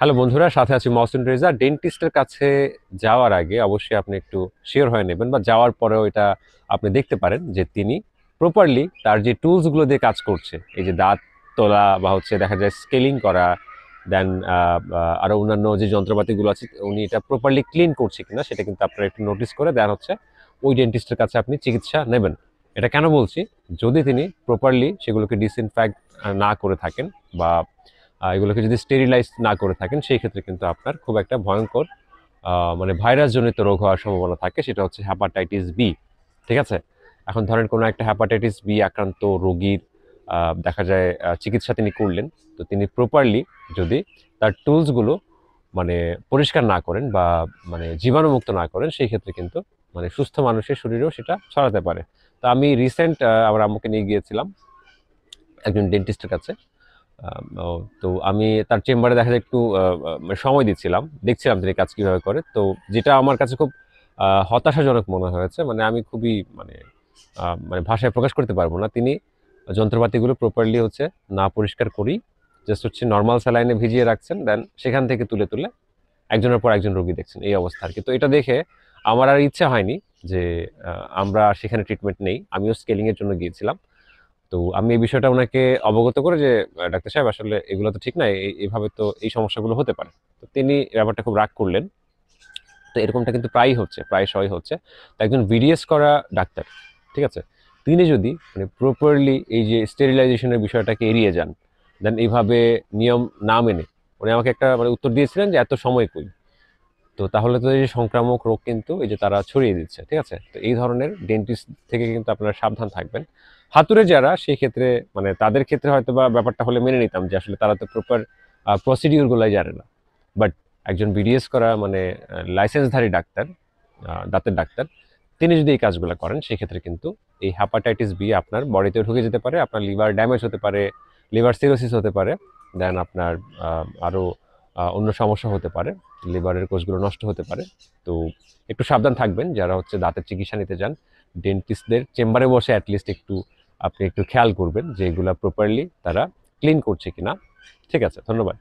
Hello বন্ধুরা, সাথে আছি মহসিন রেজা। ডেন্টিস্টের কাছে যাওয়ার আগে অবশ্যই আপনি একটু শিওর হয়ে নেবেন, বা যাওয়ার পরেও এটা আপনি দেখতে পারেন যে তিনি প্রপারলি তার যে টুলসগুলো দিয়ে কাজ করছে, এই যে দাঁত তোলা বা হচ্ছে দেখা যায় স্কেলিং করা, দেন আরো অন্যান্য যে যন্ত্রপাতিগুলো আছে উনি এটা প্রপারলি ক্লিন করছে কিনা সেটা কিন্তু আপনারা একটু নোটিস করে দেন হচ্ছে ওই ডেন্টিস্টের কাছে আপনি চিকিৎসা নেবেন। এটা কেন বলছি? যদি তিনি প্রপারলি সেগুলোকে ডিসইনফ্যাক্ট না করে থাকেন, বা এগুলোকে যদি স্টেরিলাইজ না করে থাকেন, সেই ক্ষেত্রে কিন্তু আপনার খুব একটা ভয়ঙ্কর মানে ভাইরাসজনিত রোগ হওয়ার সম্ভাবনা থাকে, সেটা হচ্ছে হ্যাপাটাইটিস বি। ঠিক আছে? এখন ধরেন কোনো একটা হ্যাপাটাইটিস বি আক্রান্ত রোগীর দেখা যায় চিকিৎসা তিনি করলেন। তো তিনি প্রপারলি যদি তার টুলসগুলো মানে পরিষ্কার না করেন বা মানে জীবাণুমুক্ত না করেন, সেই ক্ষেত্রে কিন্তু মানে সুস্থ মানুষের শরীরেও সেটা ছড়াতে পারে। তো আমি রিসেন্ট আমার আম্মুকে নিয়ে গিয়েছিলাম একজন ডেন্টিস্টের কাছে। তো আমি তার চেম্বারে দেখা যায় একটু মানে সময় দিচ্ছিলাম। দেখছিলাম তিনি কাজ কিভাবে করে। তো যেটা আমার কাছে খুব হতাশাজনক মনে হয়েছে। মানে আমি খুবই মানে মানে ভাষায় প্রকাশ করতে পারব না। তিনি যন্ত্রপাতিগুলো প্রপারলি হচ্ছে না পরিষ্কার করেই জাস্ট হচ্ছে নরমাল স্যালাইনে ভিজিয়ে রাখছেন। দেন সেখান থেকে তুলে একজনের পর একজন রোগী দেখছেন। এই অবস্থা আরকি। তো এটা দেখে আমার আর ইচ্ছা হয়নি যে আমরা সেখানে ট্রিটমেন্ট নেই। আমিও স্কেলিং এর জন্য গিয়েছিলাম। তো আমি এই বিষয়টা উনাকে অবগত করে যে, ডাক্তার সাহেব আসলে এগুলো তো ঠিক না। এভাবে তো এই সমস্যাগুলো হতে পারে।" তো তিনি ব্যাপারটা খুব রাগ করলেন। তো এরকমটা কিন্তু প্রায়শই হচ্ছে। তো একজন বিডিএস করা ডাক্তার, ঠিক আছে? তিনি যদি মানে প্রপারলি এই যে স্টেরিলাইজেশন এর বিষয়টাকে এড়িয়ে যান, দেন এইভাবে নিয়ম না মেনে উনি আমাকে একটা মানে উত্তর দিয়েছিলেন যে, "এত সময় কই?" তো তাহলে তো এই যে সংক্রামক রোগ কিন্তু এই যে তারা ছড়িয়ে দিচ্ছে, ঠিক আছে? তো এই ধরনের ডেন্টিস্ট থেকে কিন্তু আপনারা সাবধান থাকবেন। হাতুড়ে যারা সেই ক্ষেত্রে মানে তাদের ক্ষেত্রে হয়তোবা ব্যাপারটা হলে মেনে নিতাম যে আসলে তারা তো প্রপার প্রসিডিউর গুলাই জানে না। বাট একজন বিডিএস করা মানে লাইসেন্সধারী ডাক্তার, দাঁতের ডাক্তার, তিনি যদি এই কাজগুলা করেন সেক্ষেত্রে কিন্তু এই হেপাটাইটিস বি আপনার বডিতে ঢুকে যেতে পারে, আপনার লিভার ড্যামেজ হতে পারে, লিভার সিরোসিস হতে পারে, দেন আপনার আরো অন্য সমস্যা হতে পারে। লিভারের কোষগুলো নষ্ট হতে পারে। তো একটু সাবধান থাকবেন যারা হচ্ছে দাঁতের চিকিৎসা নিতে যান। ডেন্টিস্টদের চেম্বারে বসে এট লিস্ট আপনি একটু খেয়াল করবেন যে এগুলা প্রপারলি তারা ক্লিন করছে কিনা। ঠিক আছে? ধন্যবাদ।